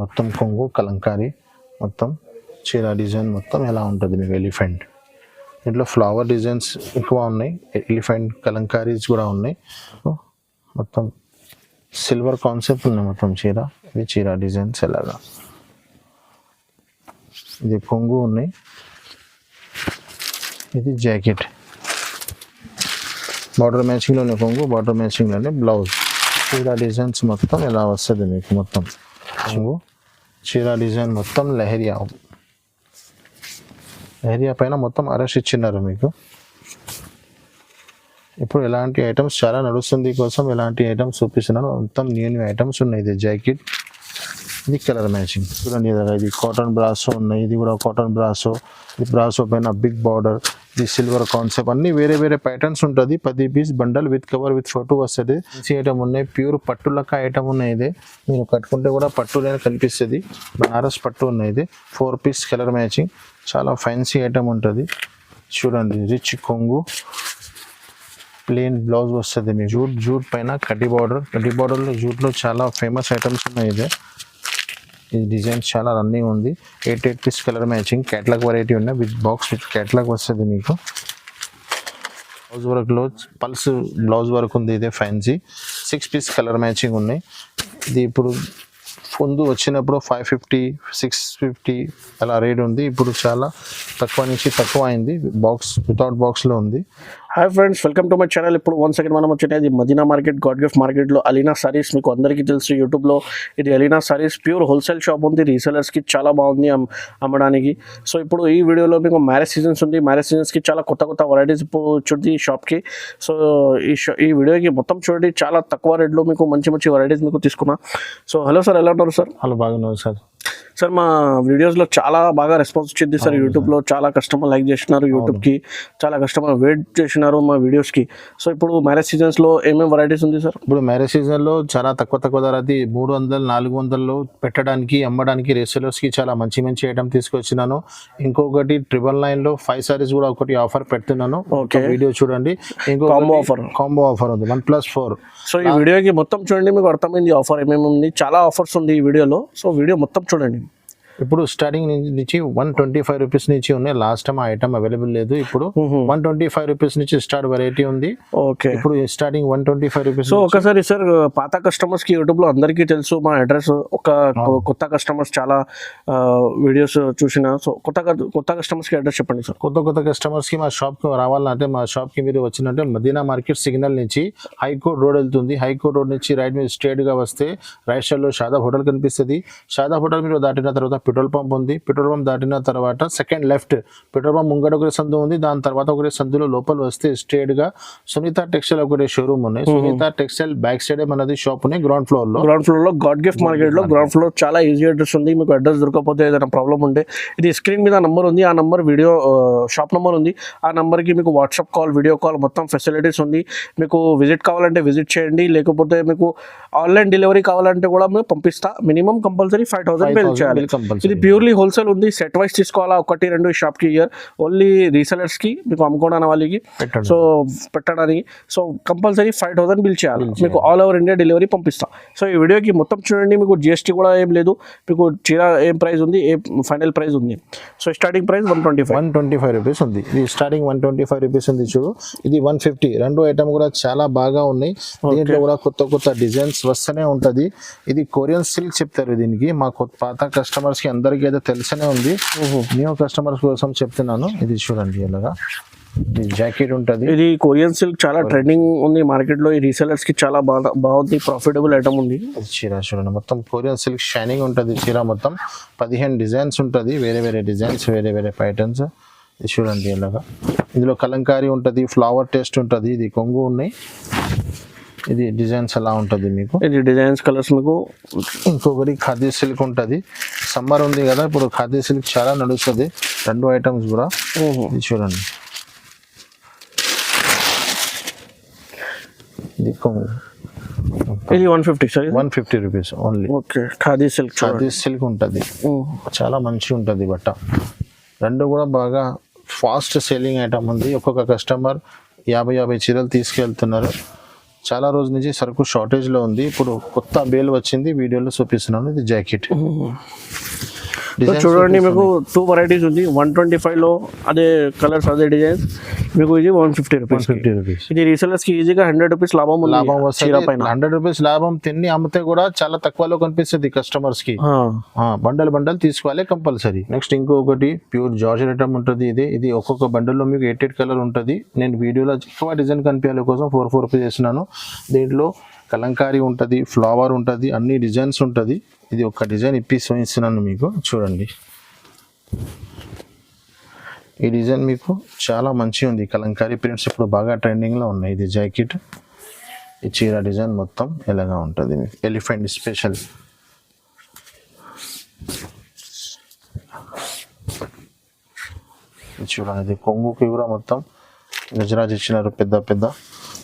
మొత్తం కొంగు కలంకారీ మొత్తం చీర డిజైన్ మొత్తం ఎలా ఉంటుంది మీకు ఎలిఫెంట్. దీంట్లో ఫ్లవర్ డిజైన్స్ ఎక్కువ ఉన్నాయి, ఎలిఫెంట్ కలంకారీస్ కూడా ఉన్నాయి. మొత్తం సిల్వర్ కాన్సెప్ట్ ఉన్నాయి మొత్తం చీర. ఇది చీర డిజైన్స్ ఎలాగా, ఇది కొంగు ఉన్నాయి, ఇది జాకెట్ బార్డర్ మ్యాచింగ్లోనే కొంగు, బార్డర్ మ్యాచింగ్లోనే బ్లౌజ్. చీర డిజైన్స్ మొత్తం ఎలా వస్తుంది మీకు మొత్తం కొంగు చీర డిజైన్ మొత్తం లెహరియా పైన మొత్తం అరెస్ట్ ఇచ్చినారు మీకు. ఇప్పుడు ఎలాంటి ఐటమ్స్ చాలా నడుస్తుంది కోసం ఎలాంటి ఐటమ్స్ చూపిస్తున్నారు, మొత్తం న్యూ ఐటమ్స్ ఉన్నాయి. ఇది జాకెట్, ఇది కలర్ మ్యాచింగ్ చూడండి. ఇది కాటన్ బ్రాసో ఉన్నాయి, ఇది కూడా కాటన్ బ్రాసో. ఇది బ్రాసో పైన బిగ్ బార్డర్, ఇది సిల్వర్ కాన్సెప్ట్, అన్ని వేరే వేరే ప్యాటర్న్స్ ఉంటుంది. 10 piece bundle with cover with photo వస్తుంది. మంచి ఐటమ్ ఉన్నాయి, ప్యూర్ పట్టు లెక్క ఐటమ్ ఉన్నాయి. ఇది మీరు కట్టుకుంటే కూడా పట్టునే కనిపిస్తుంది, బనారస్ పట్టు ఉన్నాయి. ఇది 4 పీస్ కలర్ మ్యాచింగ్, చాలా ఫ్యాన్సీ ఐటమ్ ఉంటుంది. చూడండి రిచ్ కొంగు, ప్లెయిన్ బ్లౌజ్ వస్తుంది మీకు. జూట్ పైన కడ్డీ బార్డర్లో జూట్లో చాలా ఫేమస్ ఐటమ్స్ ఉన్నాయి. ఇది ఈ డిజైన్ చాలా రన్నింగ్ ఉంది. 8 piece colour matching, catalogue variety ఉన్నాయి. విత్ బాక్స్ విత్ క్యాటలాగ్ వస్తుంది మీకు. బ్లౌజ్ వర్క్లో పల్స్ బ్లౌజ్ వర్క్ ఉంది. ఇదే ఫ్యాన్సీ 6 పీస్ కలర్ మ్యాచింగ్ ఉన్నాయి. ఇది ఇప్పుడు ముందు వచ్చినప్పుడు 550 650 అలా రేట్ ఉంది. ఇప్పుడు చాలా తక్కువ నుంచి తక్కువ అయింది. బాక్స్ వితౌట్ బాక్స్లో ఉంది. Hi friends, welcome to my channel. ఇప్పుడు 1 సెకండ్ మనం వచ్చేది మదీనా మార్కెట్ గాడ్ గిఫ్ట్ మార్కెట్లో అలీనా సారీస్. మీకు అందరికీ తెలుసు యూట్యూబ్లో ఇది Alina saris pure wholesale shop ఉంది. రీసెలర్స్కి చాలా బాగుంది అమ్మడానికి. సో ఇప్పుడు ఈ వీడియోలో మీకు మ్యారేజ్ సీజన్స్ ఉంది. మ్యారేజ్ సీజన్స్కి చాలా కొత్త వెరైటీస్ ఇప్పుడు చూడండి షాప్కి. సో ఈ వీడియోకి మొత్తం చూడండి, చాలా తక్కువ రేట్లో మీకు మంచి వెరైటీస్ మీకు తీసుకున్నా. సో హలో సార్, ఎలా ఉన్నారు సార్? హలో, బాగున్నారు సార్. సార్ మా వీడియోస్లో చాలా బాగా రెస్పాన్స్ వచ్చింది సార్. యూట్యూబ్లో చాలా కస్టమర్ లైక్ చేసినారు, యూట్యూబ్కి చాలా కస్టమర్ వెయిట్ చేసినారు మా వీడియోస్కి. సో ఇప్పుడు మ్యారేజ్ సీజన్స్లో ఏమేమి వెరైటీస్ ఉంది సార్? ఇప్పుడు మ్యారేజ్ సీజన్లో చాలా తక్కువ ధరది 300-400లో పెట్టడానికి అమ్మడానికి రీసెలర్స్కి చాలా మంచి ఐటమ్ తీసుకొచ్చినాను. ఇంకొకటి 999లో 5 సారీస్ కూడా ఒకటి ఆఫర్ పెడుతున్నాను. ఓకే, వీడియో చూడండి. ఇంకో కాంబో ఆఫర్ ఉంది 1+4. సో ఈ వీడియోకి మొత్తం చూడండి, మీకు అర్థమైంది ఆఫర్ ఏమేమి ఉంది. చాలా ఆఫర్స్ ఉంది ఈ వీడియోలో. సో వీడియో మొత్తం చూడండి. ఇప్పుడు స్టార్టింగ్ నుంచి 125 రూపీస్ నుంచి ఉన్నాయి. లాస్ట్ టైం ఆ ఐటమ్ అవైలబుల్ లేదు. ఇప్పుడు 125 రూపీస్ నుంచి స్టార్ట్ వెరైటీ ఉంది. ఓకే, ఇప్పుడు స్టార్టింగ్ 125 రూపీస్. సో ఒకసారి సార్ పాత కస్టమర్స్ కి యూట్యూబ్ లో అందరికీ తెలుసు మా అడ్రస్. కొత్త కస్టమర్స్ చాలా వీడియోస్ చూసిన. సో కొత్త కస్టమర్స్ కి అడ్రస్ చెప్పండి సార్. కొత్త కస్టమర్స్ కి మా షాప్ కి రావాలంటే మా షాప్ కి మీరు వచ్చినట్టే మదీనా మార్కెట్ సిగ్నల్ నుంచి హైకోర్ట్ రోడ్ వెళ్తుంది. హైకోర్ట్ రోడ్ నుంచి రైట్ మీద స్ట్రేట్ గా వస్తే రైట్ సైడ్ లో షాదాబ్ హోటల్ కనిపిస్తుంది. షాదాబ్ హోటల్ మీరు దాటిన తర్వాత పెట్రోల్ పంప్ ఉంది. పెట్రోల్ పంప్ దాటిన తర్వాత సెకండ్ లెఫ్ట్ పెట్రోల్ పంప్ ముంగడ ఒకటి సందు ఉంది. దాని తర్వాత ఒకటి సందులో లోపల వస్తే స్ట్రేట్ గా సునీత టెక్స్టైల్ ఒకటి షోరూమ్ ఉన్నాయి. సునీత టెక్స్టైల్ బ్యాక్ సైడ్ మనది షాప్ ఉన్నాయి. గ్రౌండ్ ఫ్లోర్ లో గాడ్ గిఫ్ట్ మార్కెట్ లో గ్రౌండ్ ఫ్లోర్ చాలా ఈజీ అడ్రస్ ఉంది. మీకు అడ్రస్ దొరకకపోతే ఏదైనా ప్రాబ్లం ఉంటే ఇది స్క్రీన్ మీద నంబర్ ఉంది. ఆ నంబర్ వీడియో షాప్ నంబర్ ఉంది. ఆ నంబర్ కి మీకు వాట్సాప్ కాల్, వీడియో కాల్ మొత్తం ఫెసిలిటీస్ ఉంది. మీకు విజిట్ కావాలంటే విజిట్ చేయండి, లేకపోతే మీకు ఆన్లైన్ డెలివరీ కావాలంటే కూడా మేము పంపిస్తా. మినిమం కంపల్సరీ 5000 పే చేయాలి. ఇది ప్యూర్లీ హోల్సేల్ ఉంది. సెట్ వైస్ తీసుకోవాలా, 1-2 షాప్ కి ఇయర్ ఓన్లీ రీసెలర్స్ కి, మీకు అమ్ముకోవడానికి వాళ్ళకి సో పెట్టడానికి. సో కంపల్సరీ 5000 బిల్ చేయాలి. మీకు ఆల్ ఓవర్ ఇండియా డెలివరీ పంపిస్తాం. సో ఈ వీడియోకి మొత్తం చూడండి. మీకు జిఎస్టీ కూడా ఏం లేదు. మీకు చీర ఏం ప్రైస్ ఉంది, ఏ ఫైనల్ ప్రైస్ ఉంది. సో స్టార్టింగ్ ప్రైస్ 125 రూపీస్ ఉంది. ఇది స్టార్టింగ్ 125 రూపీస్ ఉంది. చూడు, ఇది 150. రెండు ఐటమ్ కూడా చాలా బాగా ఉన్నాయి. దీంట్లో కూడా కొత్త డిజైన్స్ వస్తూనే ఉంటది. ఇది కొరియన్ సిల్క్ చెప్తారు దీనికి. మా పాత కస్టమర్స్ కి అందరికీ అయితే తెలిసనే ఉంది. న్యూ కస్టమర్స్ కోసం చెప్తున్నాను. ఇది చూడండి, ఇలాగా జాకెట్ ఉంటుంది. ఇది కొరియన్ సిల్క్ చాలా ట్రెండింగ్ ఉంది మార్కెట్ లో. ఈ రీసెలర్స్ కి చాలా బాగుంది, ప్రాఫిటబుల్ ఐటమ్ ఉంది. చీర చూడండి, మొత్తం కొరియన్ సిల్క్ షైనింగ్ ఉంటుంది. చీర మొత్తం 15 డిజైన్స్ ఉంటుంది. వేరే డిజైన్స్, వేరే ప్యాటర్న్స్. ఇది చూడండి, ఇలాగా ఇందులో కలంకారీ ఉంటుంది, ఫ్లవర్ టేస్ట్ ఉంటుంది. ఇది కొంగు ఉన్నాయి. ఇది డిజైన్స్ ఎలా ఉంటుంది మీకు. ఇది డిజైన్స్ కలర్స్ మీకు. ఇంకొకటి ఖాదీ సిల్క్ ఉంటుంది. సమ్మర్ ఉంది కదా, ఇప్పుడు ఖాదీ సిల్క్ చాలా నడుస్తుంది. రెండు ఐటమ్స్ కూడా. ఇది చూడండి, ఇది కొంగు. ఇది 150 sir. 150 rupees only. Okay, khadi silk ఉంటుంది. చాలా మంచిగా ఉంటుంది బట్ట. రెండు కూడా బాగా ఫాస్ట్ సెల్లింగ్ ఐటమ్ ఉంది. ఒక్కొక్క కస్టమర్ 50 చీరలు తీసుకెళ్తున్నారు. చాలా రోజుల నుంచి సరుకు షార్టేజ్ లో ఉంది. ఇప్పుడు కొత్త బేల్ వచ్చింది, వీడియోలో చూపిస్తున్నాను. ఇది జాకెట్ చూడండి, మీకు 2 వెరైటీస్ ఉంది. 125 లో అదే కలర్స్ అదే డిజైన్స్, మీకు ఇది 150 రూపీస్. ఇది రీసెలర్స్ కి ఈజీగా 100 రూపీస్ లాభం వస్తుంది. 100 రూపీస్ లాభం తిని అమ్మితే కూడా చాలా తక్కువలో కనిపిస్తుంది కస్టమర్స్ కి. బండల్ తీసుకోవాలి కంపల్సరీ. నెక్స్ట్ ఇంకొకటి ప్యూర్ జార్జెట్ ఐటమ్ ఉంటుంది. ఇది ఒక్కొక్క బండల్ లో మీకు 8 కలర్ ఉంటుంది. నేను వీడియోలో ఎక్కువ డిజైన్ కనిపించాలి కోసం 4 రూపీస్ చేస్తున్నాను. దీంట్లో కలంకారీ ఉంటుంది, ఫ్లవర్ ఉంటుంది, అన్ని డిజైన్స్ ఉంటుంది. ఇది ఒక డిజైన్ ఇప్పి చూపిస్తున్నాను మీకు, చూడండి. ఈ డిజైన్ మీకు చాలా మంచిగా ఉంది. కలంకారీ ప్రింట్స్ ఇప్పుడు బాగా ట్రెండింగ్లో ఉన్నాయి. ఇది జాకెట్, ఈ చీర డిజైన్ మొత్తం ఎలాగా ఉంటుంది మీకు, ఎలిఫెంట్ స్పెషల్. చూడండి, ఇది కొంగుకి కూడా మొత్తం గజరాజ్ ఇచ్చినారు పెద్ద.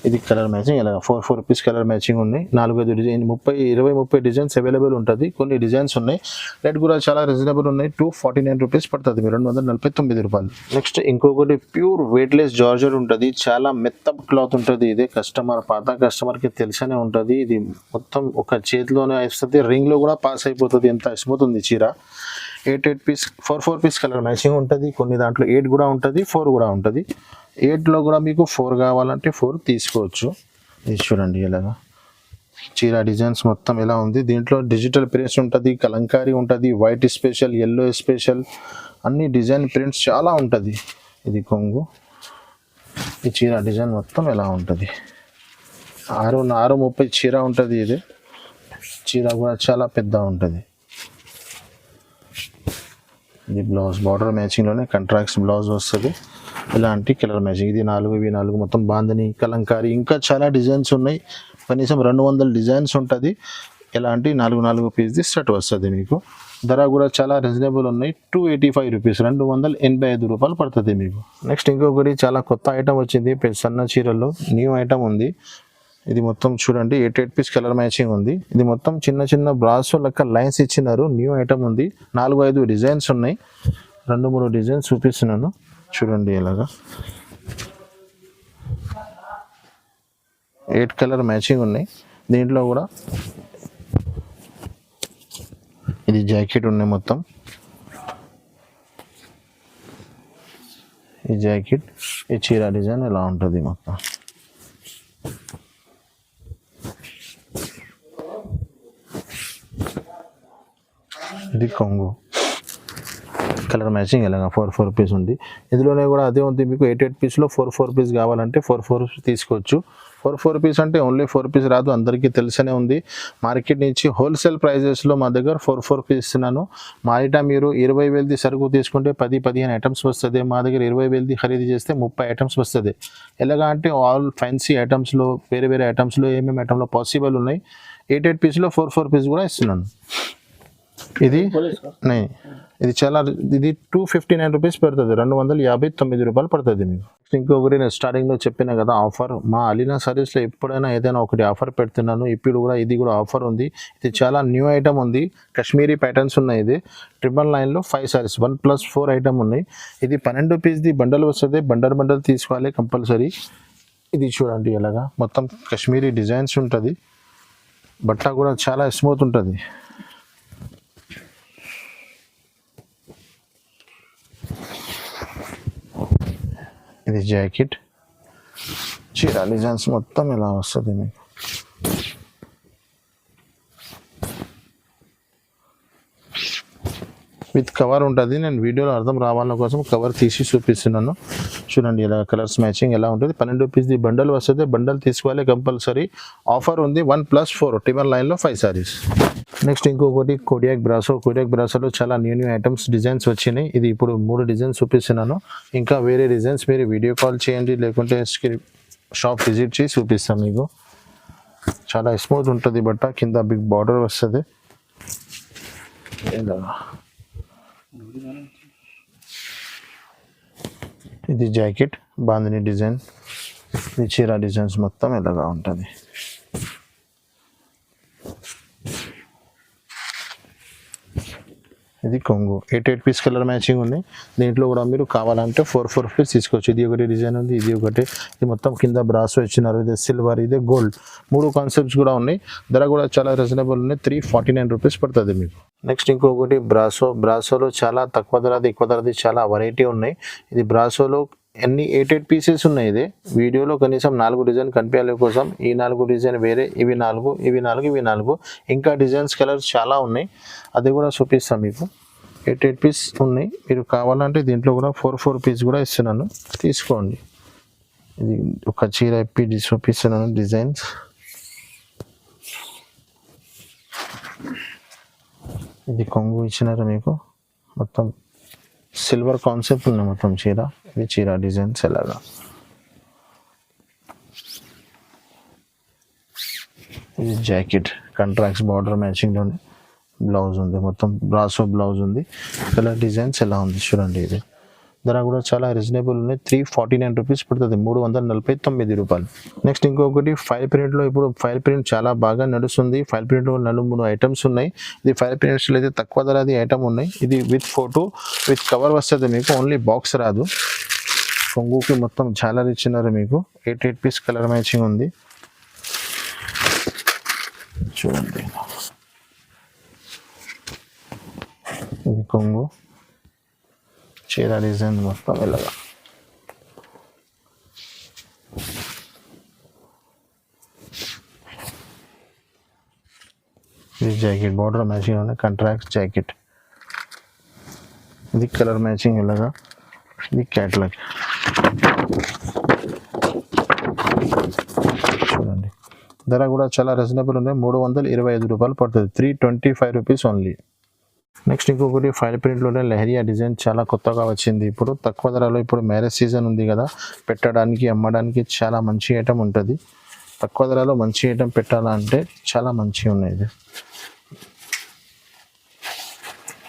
ఇది కలర్ మ్యాచింగ్ ఇలా 4 రూపీస్ కలర్ మ్యాచింగ్ ఉన్నాయి. 4-5 డిజైన్ 20-30 డిజైన్స్ అవైలబుల్ ఉంటుంది. కొన్ని డిజైన్స్ ఉన్నాయి. రేట్ కూడా చాలా రీజనబుల్ ఉన్నాయి. 249 రూపీస్ పడుతుంది, 249 రూపాయలు. నెక్స్ట్ ఇంకొకటి ప్యూర్ వెయిట్లెస్ జార్జెట్ ఉంటుంది. చాలా మెత్త క్లాత్ ఉంటుంది. ఇది పాత కస్టమర్కి తెలిసనే ఉంటుంది. ఇది మొత్తం ఒక చేతిలోనే వస్తుంది, రింగ్లో కూడా పాస్ అయిపోతుంది. ఎంత స్మూత్ ఉంది చీర. 8 పీస్ 4 పీస్ కలర్ మ్యాచింగ్ ఉంటుంది. కొన్ని దాంట్లో 8 కూడా ఉంటుంది, 4 కూడా ఉంటుంది. 8లో కూడా మీకు 4 కావాలంటే 4 తీసుకోవచ్చు. ఇది చూడండి ఎలాగా చీర డిజైన్స్ మొత్తం ఎలా ఉంది. దీంట్లో డిజిటల్ ప్రింట్స్ ఉంటుంది, కలంకారీ ఉంటుంది, వైట్ స్పెషల్, ఎల్లో స్పెషల్, అన్ని డిజైన్ ప్రింట్స్ చాలా ఉంటుంది. ఇది కొంగు, ఈ చీర డిజైన్ మొత్తం ఎలా ఉంటుంది. 630 చీర ఉంటుంది. ఇది చీర కూడా చాలా పెద్ద ఉంటుంది. ఇది బ్లౌజ్ బార్డర్ మ్యాచింగ్లోనే కంట్రాక్ట్స్ బ్లౌజ్ వస్తుంది. ఇలాంటి కలర్ మ్యాచింగ్. ఇది 4 మొత్తం బాందని, కలంకారీ, ఇంకా చాలా డిజైన్స్ ఉన్నాయి. కనీసం 200 డిజైన్స్ ఉంటుంది. ఇలాంటి 4 పీస్ది సెట్ వస్తుంది మీకు. ధర కూడా చాలా రీజనబుల్ ఉన్నాయి. 285 రూపీస్, 285 రూపాయలు పడుతుంది మీకు. నెక్స్ట్ ఇంకొకటి చాలా కొత్త ఐటమ్ వచ్చింది. సన్న చీరల్లో న్యూ ఐటమ్ ఉంది. ఇది మొత్తం చూడండి 8 పీస్ కలర్ మ్యాచింగ్ ఉంది. ఇది మొత్తం చిన్న బ్రాస్ లెక్క లైన్స్ ఇచ్చినారు. న్యూ ఐటమ్ ఉంది. 4-5 డిజైన్స్ ఉన్నాయి. 2-3 డిజైన్స్ చూపిస్తున్నాను, చూడండి ఇలాగా. 8 కలర్ మ్యాచింగ్ ఉన్నాయి. దీంట్లో కూడా ఇది జాకెట్ ఉన్నాయి మొత్తం. ఈ జాకెట్, ఈ చీర డిజైన్ ఎలా ఉంటుంది మొత్తం. ఇది కొంగు కలర్ మ్యాచింగ్ ఎలాగా 4 పీస్ ఉంది. ఇందులోనే కూడా అదే ఉంది మీకు. 8 పీస్లో 4 పీస్ కావాలంటే 4 తీసుకోవచ్చు. 4 పీస్ అంటే ఓన్లీ 4 పీస్ రాదు, అందరికీ తెలిసనే ఉంది. మార్కెట్ నుంచి హోల్సేల్ ప్రైజెస్లో మా దగ్గర 4 పీస్ ఇస్తున్నాను. మా ఐటమ్ మీరు 20,000ది సరుకు తీసుకుంటే 10-15 ఐటమ్స్ వస్తుంది. మా దగ్గర 20,000ది ఖరీదు చేస్తే 30 ఐటమ్స్ వస్తుంది. ఎలాగా అంటే ఆల్ ఫ్యాన్సీ ఐటమ్స్లో, వేరే ఐటమ్స్లో ఏమేమి ఐటమ్లో పాసిబుల్ ఉన్నాయి. 8 పీస్లో 4 పీస్ కూడా ఇస్తున్నాను. ఇది చాలా, ఇది 259 రూపీస్ పడుతుంది, 259 రూపాయలు పడుతుంది మీకు. ఇంకొకటి నేను స్టార్టింగ్లో చెప్పిన కదా ఆఫర్, మా అలీనా సారీస్లో ఎప్పుడైనా ఏదైనా ఒకటి ఆఫర్ పెడుతున్నాను. ఇప్పుడు కూడా ఇది కూడా ఆఫర్ ఉంది. ఇది చాలా న్యూ ఐటమ్ ఉంది. కాశ్మీరీ ప్యాటర్న్స్ ఉన్నాయి. ఇది 999లో 5 సారీస్ 1+4 ఐటమ్ ఉన్నాయి. ఇది 12 పీస్ది బండల్ వస్తుంది. బండల్ తీసుకోవాలి కంపల్సరీ. ఇది చూడండి ఎలాగా మొత్తం కాశ్మీరీ డిజైన్స్ ఉంటుంది. బట్ట కూడా చాలా స్మూత్ ఉంటుంది. ఇది జాకెట్, చీర డిజైన్స్ మొత్తం ఇలా వస్తుంది మీకు. విత్ కవర్ ఉంటుంది. నేను వీడియోలో అర్థం రావాల కోసం కవర్ తీసి చూపిస్తున్నాను. చూడండి ఇలా కలర్స్ మ్యాచింగ్ ఎలా ఉంటుంది. 12 పీస్ది బండల్ వస్తుంది. బండల్ తీసుకోవాలి కంపల్సరీ. ఆఫర్ ఉంది 1+4 999లో 5 సారీస్. నెక్స్ట్ ఇంకొకటి కోడియాక్ బ్రాసోలో చాలా న్యూ ఐటమ్స్ డిజైన్స్ వచ్చినాయి. ఇది ఇప్పుడు 3 డిజైన్స్ చూపిస్తున్నాను. ఇంకా వేరే డిజైన్స్ మీరు వీడియో కాల్ చేయండి, లేకుంటే షాప్ విజిట్ చేసి చూపిస్తాం మీకు. చాలా స్మూత్ ఉంటుంది బట్ట. కింద బిగ్ బార్డర్ వస్తుంది. ఇది జాకెట్, బాందిని డిజైన్, ఈ చీర డిజైన్స్ మొత్తం ఇలాగా ఉంటుంది. ఇది కొంగు 8 పీస్ కలర్ మ్యాచింగ్ ఉన్నాయి. దీంట్లో కూడా మీరు కావాలంటే 4 పీస్ తీసుకోవచ్చు. ఇది ఒకటి డిజైన్ ఉంది, ఇది ఒకటి. ఇది మొత్తం కింద బ్రాసో ఇచ్చినారు, ఇది సిల్వర్, ఇది గోల్డ్. 3 కాన్సెప్ట్స్ కూడా ఉన్నాయి. ధర కూడా చాలా రీజనబుల్ ఉన్నాయి. 349 రూపీస్ పడుతుంది మీకు. నెక్స్ట్ ఇంకొకటి బ్రాసోలో చాలా తక్కువ ధరది, ఎక్కువ ధరది చాలా వెరైటీ ఉన్నాయి. ఇది బ్రాసోలో అన్ని 8 పీసెస్ ఉన్నాయి. ఇది వీడియోలో కనీసం 4 డిజైన్ కనిపించాలి కోసం ఈ 4 డిజైన్ వేరే, ఇవి 4, ఇవి 4, ఇవి 4. ఇంకా డిజైన్స్ కలర్స్ చాలా ఉన్నాయి, అది కూడా చూపిస్తాం మీకు. 8 పీస్ ఉన్నాయి. మీరు కావాలంటే దీంట్లో కూడా 4 పీస్ కూడా ఇస్తున్నాను, తీసుకోండి. ఇది ఒక చీర ఇప్పి చూపిస్తున్నాను డిజైన్స్. ఇది కొంగు ఇచ్చినారు మీకు, మొత్తం సిల్వర్ కాన్సెప్ట్ ఉన్నాయి మొత్తం చీర. ఇది చీర డిజైన్స్ ఎలాగా. ఇది జాకెట్ కాంట్రాక్ట్స్ బార్డర్ మ్యాచింగ్లోనే బ్లౌజ్ ఉంది, మొత్తం బ్రాసో బ్లౌజ్ ఉంది. కలర్ డిజైన్స్ ఎలా ఉంది చూడండి. ఇది ధర కూడా చాలా రీజనబుల్ ఉన్నాయి. 349 రూపీస్ పడుతుంది, 349 రూపాయలు. నెక్స్ట్ ఇంకొకటి ఫైల్ ప్రింట్లో. ఇప్పుడు ఫైల్ ప్రింట్ చాలా బాగా నడుస్తుంది. ఫైల్ ప్రింట్లో 4 ఐటమ్స్ ఉన్నాయి. ఇది ఫైల్ ప్రింట్స్లో అయితే తక్కువ ధరది ఐటమ్ ఉన్నాయి. ఇది విత్ ఫోటో విత్ కవర్ వస్తుంది మీకు, ఓన్లీ బాక్స్ రాదు. కొంగుకి మొత్తం జాలర్ ఇచ్చినారు మీకు. 8 పీస్ కలర్ మ్యాచింగ్ ఉంది చూడండి. ఇది కొంగు, చీర డిజైన్ మొత్తం ఇలాగా. ఇది జాకెట్ బార్డర్ మ్యాచింగ్ ఉన్న కాంట్రాక్ట్ జాకెట్. ఇది కలర్ మ్యాచింగ్ ఇలాగా. ఇది క్యాట్లాగ్ చూడండి. ధర కూడా చాలా రీజనబుల్ ఉన్నాయి. 325 రూపాయలు పడుతుంది, 325 రూపీస్ ఓన్లీ. నెక్స్ట్ ఇంకొకటి ఫైల్ ప్రింట్లోనే లెహరియా డిజైన్ చాలా కొత్తగా వచ్చింది. ఇప్పుడు తక్కువ ధరలో, ఇప్పుడు మ్యారేజ్ సీజన్ ఉంది కదా, పెట్టడానికి అమ్మడానికి చాలా మంచి ఐటమ్ ఉంటుంది. తక్కువ ధరలో మంచి ఐటమ్ పెట్టాలంటే చాలా మంచిగా ఉన్నాయి.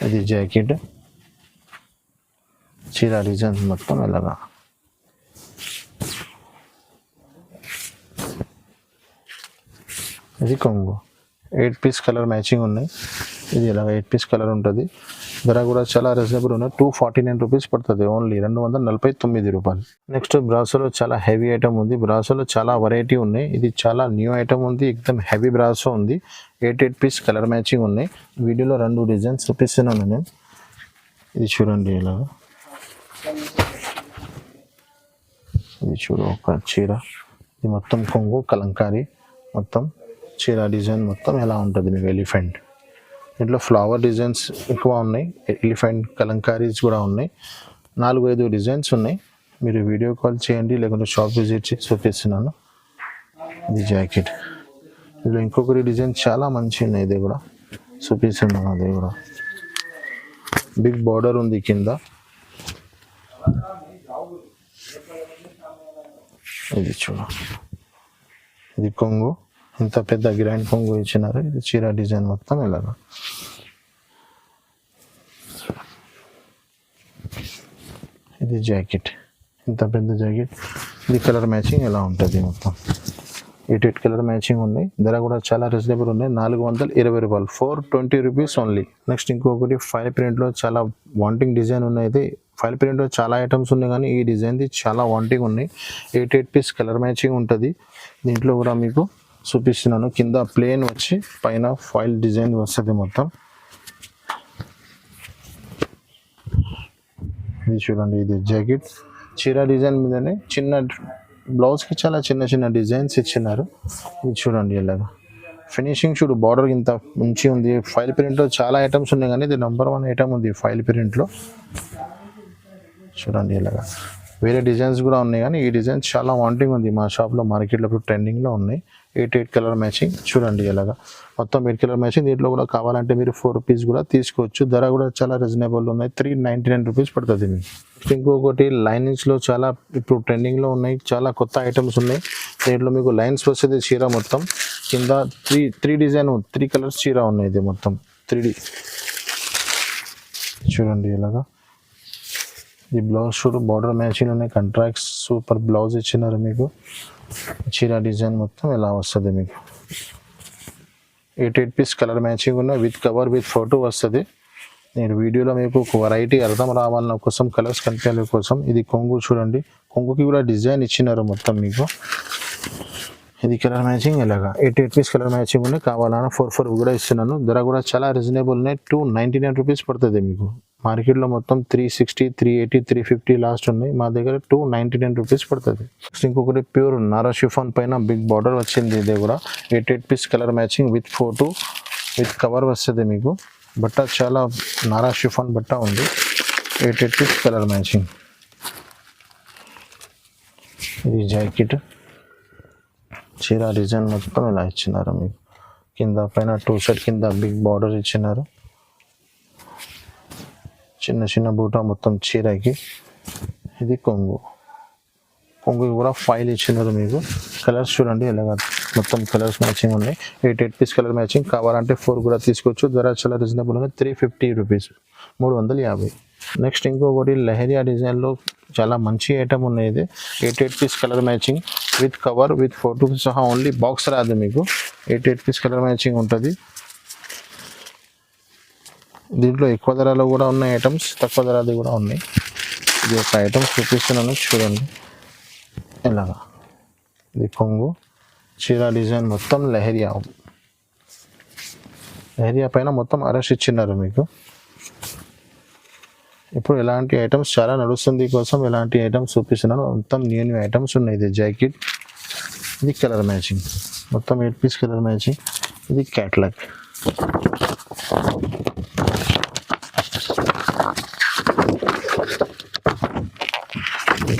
ఇది జాకెట్, చీర డిజైన్ మొత్తం ఎలాగా. ఇది కొంగు, 8 పీస్ కలర్ మ్యాచింగ్ ఉన్నాయి. ఇది ఇలాగ 8 పీస్ కలర్ ఉంటుంది. ధర కూడా చాలా రీజనబుల్ ఉన్నాయి. 249 రూపీస్ పడుతుంది, ఓన్లీ 249 రూపాయలు. నెక్స్ట్ బ్రాసోలో చాలా హెవీ ఐటమ్ ఉంది. బ్రాసోలో చాలా వెరైటీ ఉన్నాయి. ఇది చాలా న్యూ ఐటమ్ ఉంది, ఎక్దమ్ హెవీ బ్రాసో ఉంది. 8 పీస్ కలర్ మ్యాచింగ్ ఉన్నాయి. వీడియోలో 2 డిజైన్స్ చూపిస్తున్నాను నేను. ఇది చూడండి ఇలాగా. ఇది చూడు ఒక చీర. ఇది మొత్తం కొంగు కలంకారీ, మొత్తం చీర డిజైన్ మొత్తం ఎలా ఉంటుంది మీకు. ఎలిఫెంట్, దీంట్లో ఫ్లవర్ డిజైన్స్ ఎక్కువ ఉన్నాయి. ఎలిఫెంట్ కలంకారీస్ కూడా ఉన్నాయి. 4-5 డిజైన్స్ ఉన్నాయి. మీరు వీడియో కాల్ చేయండి, లేకుంటే షాప్ విజిట్ చేసి చూపిస్తున్నాను. ఇది జాకెట్. ఇందులో ఇంకొకరి డిజైన్ చాలా మంచి ఉన్నాయి, ఇది కూడా చూపిస్తున్నాను. అది కూడా బిగ్ బార్డర్ ఉంది కింద. ఇది చూడ, ఇది కొంగు, ఇంత పెద్ద గ్రాండ్ కొంగు ఇచ్చినారు. ఇది చీర డిజైన్ మొత్తం ఇలాగా. ఇది జాకెట్, ఇంత పెద్ద జాకెట్. ఇది కలర్ మ్యాచింగ్ ఎలా ఉంటుంది మొత్తం. 8 కలర్ మ్యాచింగ్ ఉన్నాయి. ధర కూడా చాలా రీజనబుల్ ఉన్నాయి, 420 రూపాయలు, 420 రూపీస్ ఓన్లీ. నెక్స్ట్ ఇంకొకటి ఫైల్ ప్రింట్లో చాలా వాంటింగ్ డిజైన్ ఉన్నాయి. ఇది ఫైల్ ప్రింట్లో చాలా ఐటమ్స్ ఉన్నాయి, కానీ ఈ డిజైన్ది చాలా వాంటింగ్ ఉన్నాయి. 8 పీస్ కలర్ మ్యాచింగ్ ఉంటుంది. దీంట్లో కూడా మీకు చూపిస్తున్నాను. కింద ప్లేన్ వచ్చి పైన ఫాయిల్ డిజైన్ వస్తుంది మొత్తం. ఇది చూడండి, ఇది జాకెట్ చీర డిజైన్ మీదనే చిన్న బ్లౌజ్కి చాలా చిన్న చిన్న డిజైన్స్ ఇచ్చినారు. ఇది చూడండి ఇలాగా. ఫినిషింగ్ చూడు, బార్డర్ ఇంత మంచి ఉంది. ఫైల్ ప్రింట్లో చాలా ఐటమ్స్ ఉన్నాయి, కానీ ఇది నెంబర్ 1 ఐటమ్ ఉంది ఫైల్ ప్రింట్లో. చూడండి ఇలాగా. వేరే డిజైన్స్ కూడా ఉన్నాయి, కానీ ఈ డిజైన్స్ చాలా వాంటింగ్ ఉంది మా షాప్లో, మార్కెట్లో ఇప్పుడు ట్రెండింగ్లో ఉన్నాయి. 8 కలర్ మ్యాచింగ్ చూడండి ఇలాగా. మొత్తం 8 కలర్ మ్యాచింగ్. దీంట్లో కూడా కావాలంటే మీరు 4 పీస్ కూడా తీసుకోవచ్చు. ధర కూడా చాలా రీజనబుల్ ఉన్నాయి, 399 రూపీస్ పడుతుంది మీకు. ఇంకొకటి లైనింగ్స్లో చాలా ఇప్పుడు ట్రెండింగ్లో ఉన్నాయి, చాలా కొత్త ఐటమ్స్ ఉన్నాయి. దీంట్లో మీకు లైన్స్ వస్తుంది చీర మొత్తం. కింద 3 డిజైన్ 3 కలర్స్ చీర ఉన్నాయి. ఇది మొత్తం 3D చూడండి ఇలాగా. ఈ బ్లౌజ్ చూడు, బార్డర్ మ్యాచింగ్ ఉన్నాయి, కాంట్రాక్ట్స్ సూపర్ బ్లౌజ్ ఇచ్చినారు మీకు. చీర డిజైన్ మొత్తం ఎలా వస్తుంది మీకు. 8 పీస్ కలర్ మ్యాచింగ్ ఉన్న విత్ కవర్ విత్ ఫోటో వస్తుంది. నేను వీడియోలో మీకు ఒక వెరైటీ అర్థం రావాలన్న కోసం కలర్స్ కనిపించే కోసం ఇది కొంగు చూడండి, కొంగుకి కూడా డిజైన్ ఇచ్చినారు మొత్తం మీకు. ఇది కలర్ మ్యాచింగ్ ఇలాగా 8 పీస్ కలర్ మ్యాచింగ్ ఉన్నాయి, కావాలన్నా 4 కూడా ఇస్తున్నాను. ధర కూడా చాలా రీజనబుల్ ఉన్నాయి, 299 రూపీస్ పడుతుంది మీకు. మార్కెట్లో మొత్తం 360, 380, 350 లాస్ట్ ఉన్నాయి, మా దగ్గర 299 రూపీస్ పడుతుంది. నెక్స్ట్ ఇంకొకటి ప్యూర్ నారా షిఫాన్ పైన బిగ్ బార్డర్ వచ్చింది, ఇది కూడా 8 piece colour matching with photo with cover వస్తుంది మీకు. బట్ట చాలా నారా షిఫాన్ బట్ట ఉంది, 8 పీస్ కలర్ మ్యాచింగ్. ఇది జాకెట్ చీర డిజైన్ మొత్తం ఇలా ఇచ్చినారు మీకు. కింద పైన 2 సైడ్ కింద బిగ్ బార్డర్ ఇచ్చినారు, చిన్న చిన్న బూటా మొత్తం చీరకి. ఇది కొంగు, కొంగుకి కూడా ఫైల్ ఇచ్చినారు మీకు. కలర్స్ చూడండి ఇలాగ మొత్తం కలర్స్ మ్యాచింగ్ ఉన్నాయి, 8 పీస్ కలర్ మ్యాచింగ్. కావాలంటే 4 కూడా తీసుకోవచ్చు. ధర చాలా రీజనబుల్ ఉంది, 350 రూపీస్, 350. నెక్స్ట్ ఇంకొకటి లెహరియా డిజైన్లో చాలా మంచి ఐటమ్ ఉన్నాయి. ఇది 8 piece colour matching with cover with photo సహా, ఓన్లీ బాక్స్ రాదు మీకు. 8 పీస్ కలర్ మ్యాచింగ్ ఉంటుంది. దీంట్లో ఎక్కువ ధరలో కూడా ఉన్నాయి ఐటమ్స్, తక్కువ ధరది కూడా ఉన్నాయి. ఇది ఒక ఐటమ్ చూపిస్తున్నాను చూడండి ఇలాగా. ఇది కొంగు, చీర డిజైన్ మొత్తం లెహరియా, లెహరియా పైన మొత్తం అరెస్ట్ ఇచ్చినారు మీకు. ఇప్పుడు ఇలాంటి ఐటమ్స్ చాలా నడుస్తుంది కోసం ఇలాంటి ఐటమ్స్ చూపిస్తున్నాను. మొత్తం న్యూ ఐటమ్స్ ఉన్నాయి. ఇది జాకెట్, ఇది కలర్ మ్యాచింగ్, మొత్తం 8 పీస్ కలర్ మ్యాచింగ్. ఇది క్యాట్లాగ్,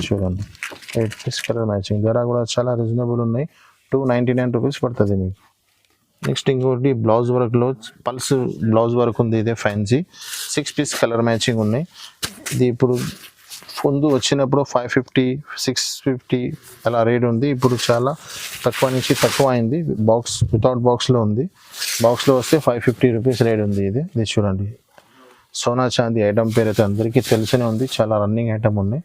చూడండి 8 పీస్ కలర్ మ్యాచింగ్. ధర కూడా చాలా రీజనబుల్ ఉన్నాయి, 299 రూపీస్ పడుతుంది మీకు. నెక్స్ట్ ఇంకోటి బ్లౌజ్ వర్క్లో పల్స్ బ్లౌజ్ వర్క్ ఉంది, ఇదే ఫ్యాన్సీ 6 పీస్ కలర్ మ్యాచింగ్ ఉన్నాయి. ఇది ఇప్పుడు ముందు వచ్చినప్పుడు 550, 650 అలా రేట్ ఉంది. ఇప్పుడు చాలా తక్కువ నుంచి తక్కువ అయింది. బాక్స్ వితౌట్ బాక్స్లో ఉంది, బాక్స్లో వస్తే 550 రూపీస్ రేట్ ఉంది. ఇది చూడండి, సోనా చాందీ ఐటమ్ పేరు అయితే అందరికీ తెలిసినే ఉంది, చాలా రన్నింగ్ ఐటమ్ ఉన్నాయి.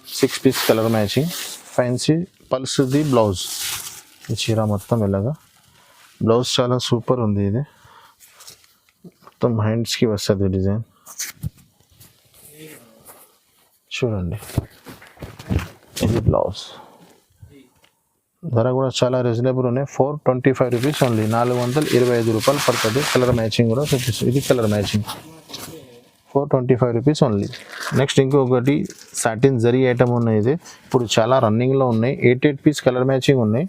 6 పీస్ కలర్ మ్యాచింగ్ ఫ్యాన్సీ పల్స్ది బ్లౌజ్. ఈ చీర మొత్తం ఇలాగా బ్లౌజ్ చాలా సూపర్ ఉంది. ఇది మొత్తం హ్యాండ్స్కి వస్తుంది డిజైన్ చూడండి. ఇది బ్లౌజ్, ధర కూడా చాలా రీజనబుల్ ఉన్నాయి, 425 రూపీస్ ఓన్లీ, 425 రూపాయలు పడుతుంది. కలర్ మ్యాచింగ్ కూడా చూపిస్తుంది. ఇది colour matching 425 rupees only. Next ఇంకొకటి సాటిన్ జరీ ఐటమ్ ఉన్నాయి. ఇది ఇప్పుడు చాలా రన్నింగ్లో ఉన్నాయి, 8 పీస్ కలర్ మ్యాచింగ్ ఉన్నాయి.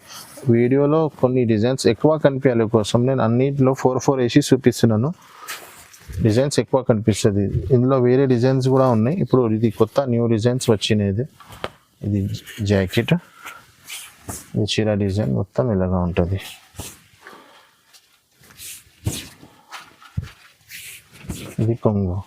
వీడియోలో కొన్ని డిజైన్స్ ఎక్కువ కనిపించాలి కోసం నేను అన్నింటిలో 4 వేసి చూపిస్తున్నాను, డిజైన్స్ ఎక్కువ కనిపిస్తుంది. ఇందులో వేరే డిజైన్స్ కూడా ఉన్నాయి. ఇప్పుడు ఇది కొత్త న్యూ డిజైన్స్ వచ్చినాయి. ఇది జాకెట్, ఇది చీర డిజైన్ మొత్తం ఇలాగా ఉంటుంది. ఇది కొంగు,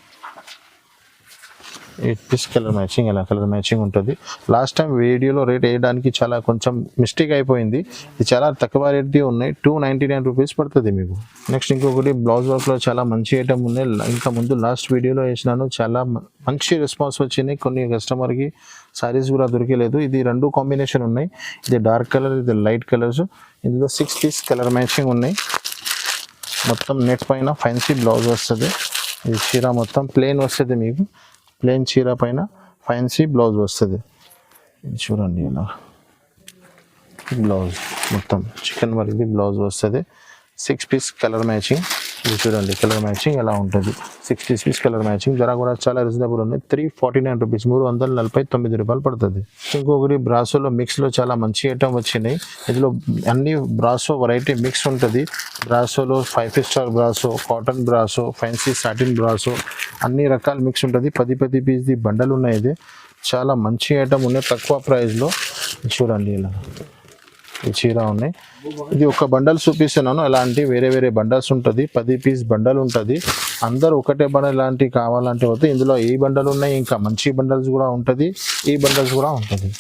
8 పీస్ కలర్ మ్యాచింగ్, ఇలా కలర్ మ్యాచింగ్ ఉంటుంది. లాస్ట్ టైం వీడియోలో రేట్ వేయడానికి చాలా కొంచెం మిస్టేక్ అయిపోయింది. ఇది చాలా తక్కువ రేట్ది ఉన్నాయి, 299 రూపీస్ పడుతుంది మీకు. నెక్స్ట్ ఇంకొకటి బ్లౌజ్ వర్క్లో చాలా మంచి ఐటమ్ ఉన్నాయి. ఇంకా ముందు లాస్ట్ వీడియోలో వేసినాను, చాలా మంచి రెస్పాన్స్ వచ్చినాయి. కొన్ని కస్టమర్కి సారీస్ కూడా దొరికలేదు. ఇది 2 కాంబినేషన్ ఉన్నాయి, ఇది డార్క్ కలర్, ఇది లైట్ కలర్స్. ఇందులో 6 పీస్ కలర్ మ్యాచింగ్ ఉన్నాయి. మొత్తం నెట్ పైన ఫ్యాన్సీ బ్లౌజ్ వస్తుంది. ఇది చీర మొత్తం ప్లెయిన్ వస్తుంది మీకు, ప్లెయిన్ చీర పైన ఫ్యాన్సీ బ్లౌజ్ వస్తుంది. ఇది చూడండి ఇలా బ్లౌజ్ మొత్తం చికెన్ వర్క్ది బ్లౌజ్ వస్తుంది. 6 పీస్ కలర్ మ్యాచింగ్. ఇది చూడండి కలర్ మ్యాచింగ్ ఎలా ఉంటుంది, 6 పీస్ కలర్ మ్యాచింగ్. ధర కూడా చాలా రీజనబుల్ ఉంది, 349 రూపీస్, 349 రూపాయలు పడుతుంది. ఇంకొకటి బ్రాసోలో మిక్స్లో చాలా మంచి ఐటమ్ వచ్చినాయి. ఇందులో అన్ని బ్రాసో వెరైటీ మిక్స్ ఉంటుంది. బ్రాసోలో 5 star brasso, cotton brasso, fancy satin brasso, అన్ని రకాల మిక్స్ ఉంటుంది. 10 పీస్ది బండలు ఉన్నాయి. ఇది చాలా మంచి ఐటమ్ ఉన్నాయి తక్కువ ప్రైస్లో. చూడండి ఇలా ఈ చీర ఉన్నాయి. ఇది ఒక బండల్ చూపిస్తున్నాను, అలాంటి వేరే వేరే బండల్స్ ఉంటుంది. 10 పీస్ బండల్ ఉంటుంది. అందరూ ఒకటే బండల్ ఇలాంటివి కావాలంటే పోతే ఇందులో ఈ బండలు ఉన్నాయి, ఇంకా మంచి బండల్స్ కూడా ఉంటుంది, ఈ బండల్స్ కూడా ఉంటుంది.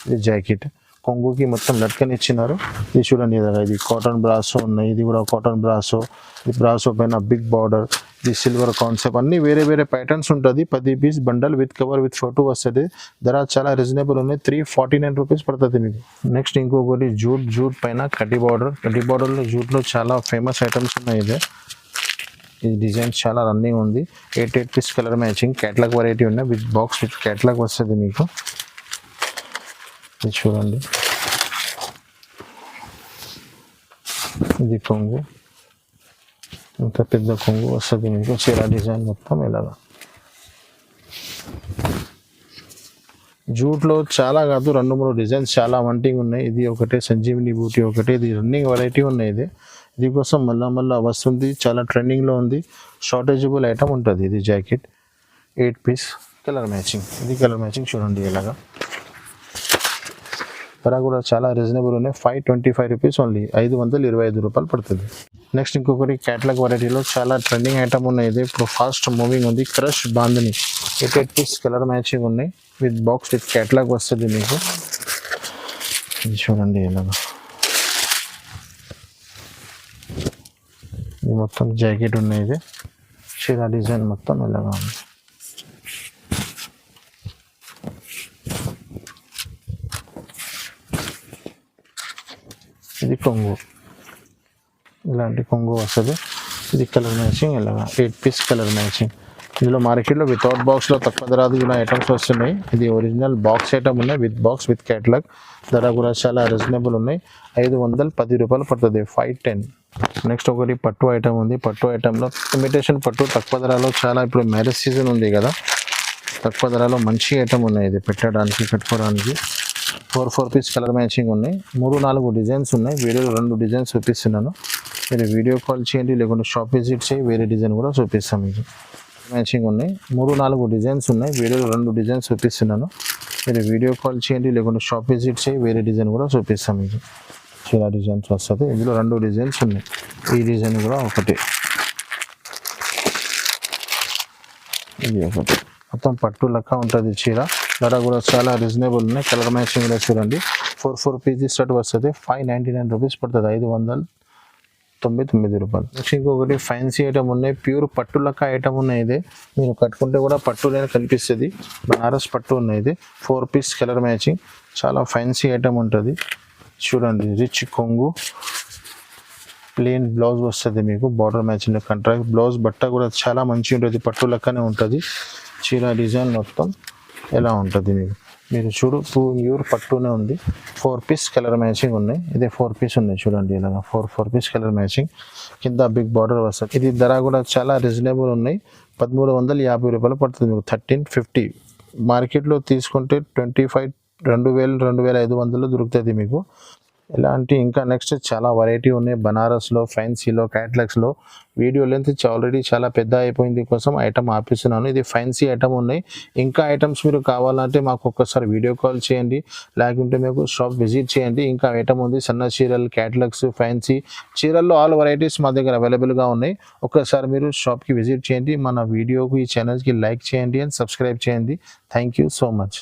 ఇది జాకెట్, కొంగుకి మొత్తం లట్కని ఇచ్చినారు. ఇది చూడండి, ఇది కాటన్ బ్రాసో ఉన్నాయి, ఇది కూడా కాటన్ బ్రాసో. ఈ బ్రాసో పైన బిగ్ బార్డర్, ఇది సిల్వర్ కాన్సెప్ట్, అన్ని వేరే వేరే ప్యాటర్న్స్ ఉంటుంది. 10 piece bundle with cover with photo వస్తుంది. ధర చాలా రీజనబుల్ ఉన్నాయి, 349 రూపీస్ పడుతుంది మీకు. నెక్స్ట్ ఇంకొకటి జూట్ పైన కడ్డీ బార్డర్. కడ్డీ బార్డర్లో జూట్లో చాలా ఫేమస్ ఐటమ్స్ ఉన్నాయి. ఇది ఈ డిజైన్ చాలా రన్నింగ్ ఉంది. 8 piece colour matching catalogue variety ఉన్నాయి. విత్ బాక్స్ విత్ క్యాటలాగ్ వస్తుంది మీకు. ఇది చూడండి, ఇది కొంగు, ఇంత పెద్ద కొంగు వస్తుంది మీకు. చీర డిజైన్ మొత్తం ఇలాగా జూట్లో చాలా కాదు, 2-3 డిజైన్స్ చాలా వంటింగ్ ఉన్నాయి. ఇది ఒకటే సంజీవిని బూటీ ఒకటే, ఇది రన్నింగ్ వెరైటీ ఉన్నాయి. ఇది కోసం మళ్ళా వస్తుంది, చాలా ట్రెండింగ్లో ఉంది. షార్టేజబుల్ ఐటమ్ ఉంటుంది. ఇది జాకెట్ 8 పీస్ కలర్ మ్యాచింగ్. ఇది కలర్ మ్యాచింగ్ చూడండి ఇలాగా. ధర కూడా చాలా రీజనబుల్ ఉన్నాయి. 525 రూపీస్ ఓన్లీ, 525 రూపాయలు పడుతుంది. నెక్స్ట్ ఇంకొకటి క్యాటలాగ్ వెరైటీలో చాలా ట్రెండింగ్ ఐటమ్ ఉన్నాయి. ఇది ఇప్పుడు ఫాస్ట్ మూవింగ్ ఉంది. Crush bandhani 8 piece colour matching ఉన్నాయి. విత్ బాక్స్ విత్ క్యాటలాగ్ వస్తుంది మీకు. ఇది చూడండి ఇలాగా. ఇది మొత్తం జాకెట్ ఉన్నాయి. ఇది చీర డిజైన్ మొత్తం ఇలాగా ఉంది. ఇది కొంగు, ఇలాంటి కొంగు వస్తుంది. ఇది కలర్ మ్యాచింగ్ ఇలాగా 8 పీస్ కలర్ మ్యాచింగ్. ఇందులో మార్కెట్లో వితౌట్ బాక్స్లో తక్కువ ధరది ఇలా ఐటమ్స్ వస్తున్నాయి. ఇది ఒరిజినల్ బాక్స్ ఐటమ్ ఉన్నాయి. With box with catalogue. ధర కూడా చాలా రీజనబుల్ ఉన్నాయి. 510 రూపాయలు పడుతుంది, 510. నెక్స్ట్ ఒకటి పట్టు ఐటమ్ ఉంది. పట్టు ఐటంలో ఇమిటేషన్ పట్టు తక్కువ ధరలో చాలా, ఇప్పుడు మ్యారేజ్ సీజన్ ఉంది కదా, తక్కువ ధరలో మంచి ఐటమ్ ఉన్నాయి. ఇది పెట్టడానికి కట్టుకోవడానికి 4 పీస్ కలర్ మ్యాచింగ్ ఉన్నాయి. 3-4 డిజైన్స్ ఉన్నాయి. వీడియోలో 2 డిజైన్స్ చూపిస్తున్నాను. మీరు వీడియో కాల్ చేయండి, లేకుంటే షాప్ విజిట్ చేయి, వేరే డిజైన్ కూడా చూపిస్తాం మీకు. మ్యాచింగ్ ఉన్నాయి. 3-4 డిజైన్స్ ఉన్నాయి. వీడియోలో 2 డిజైన్స్ చూపిస్తున్నాను. మీరు వీడియో కాల్ చేయండి, లేకుంటే షాప్ విజిట్ చేయి, వేరే డిజైన్ కూడా చూపిస్తాం మీకు. చాలా డిజైన్స్ వస్తుంది. ఇందులో 2 డిజైన్స్ ఉన్నాయి. ఈ డిజైన్ కూడా ఒకటి, ఇది ఒకటి. మొత్తం పట్టు లెక్క ఉంటుంది చీర. ధర కూడా చాలా రీజనబుల్ ఉన్నాయి. కలర్ మ్యాచింగ్ కూడా చూడండి. 4 పీస్ స్టార్ట్ వస్తుంది. 599 రూపీస్ పడుతుంది, 599 రూపాయలు. నెక్స్ట్ ఇంకొకటి ఫ్యాన్సీ ఐటమ్ ఉన్నాయి. ప్యూర్ పట్టు లెక్క ఐటమ్ ఉన్నాయి. ఇది మీరు కట్టుకుంటే కూడా పట్టులోనే కనిపిస్తుంది. బనారస్ పట్టు ఉన్నాయి. ఇది 4 పీస్ కలర్ మ్యాచింగ్, చాలా ఫ్యాన్సీ ఐటమ్ ఉంటుంది. చూడండి, రిచ్ కొంగు, ప్లెయిన్ బ్లౌజ్ వస్తుంది మీకు. Border matching contract blouse. బట్ట కూడా చాలా మంచిగా ఉంటుంది, పట్టు లెక్కనే ఉంటుంది. చీర డిజైన్ మొత్తం ఎలా ఉంటుంది మీకు. మీరు చూడు, ప్యూర్ పట్టునే ఉంది. 4 పీస్ కలర్ మ్యాచింగ్ ఉన్నాయి. ఇదే 4 పీస్ ఉన్నాయి చూడండి ఇలాగా. 4 పీస్ కలర్ మ్యాచింగ్, కింద బిగ్ బార్డర్ వస్తుంది. ఇది ధర కూడా చాలా రీజనబుల్ ఉన్నాయి. 1350 రూపాయలు పడుతుంది మీకు, 1350. మార్కెట్లో తీసుకుంటే 25,000-25,500 దొరుకుతుంది మీకు. ఇలాంటి ఇంకా నెక్స్ట్ చాలా వెరైటీ ఉన్నాయి. బనారస్లో, ఫ్యాన్సీలో, క్యాటలాగ్స్లో. వీడియో లెంత్ ఆల్రెడీ చాలా పెద్ద అయిపోయింది కోసం ఐటమ్ ఆపిస్తున్నాను. ఇది ఫ్యాన్సీ ఐటమ్ ఉన్నాయి. ఇంకా ఐటమ్స్ మీరు కావాలంటే మాకు ఒక్కసారి వీడియో కాల్ చేయండి, లేకుంటే మీకు షాప్ విజిట్ చేయండి. ఇంకా ఐటమ్ ఉంది. సన్న చీరలు, క్యాటలాగ్స్, ఫ్యాన్సీ చీరల్లో ఆల్ వెరైటీస్ మా దగ్గర అవైలబుల్గా ఉన్నాయి. ఒక్కసారి మీరు షాప్కి విజిట్ చేయండి. మన వీడియోకి, ఈ ఛానల్కి లైక్ చేయండి అండ్ సబ్స్క్రైబ్ చేయండి. Thank you so much.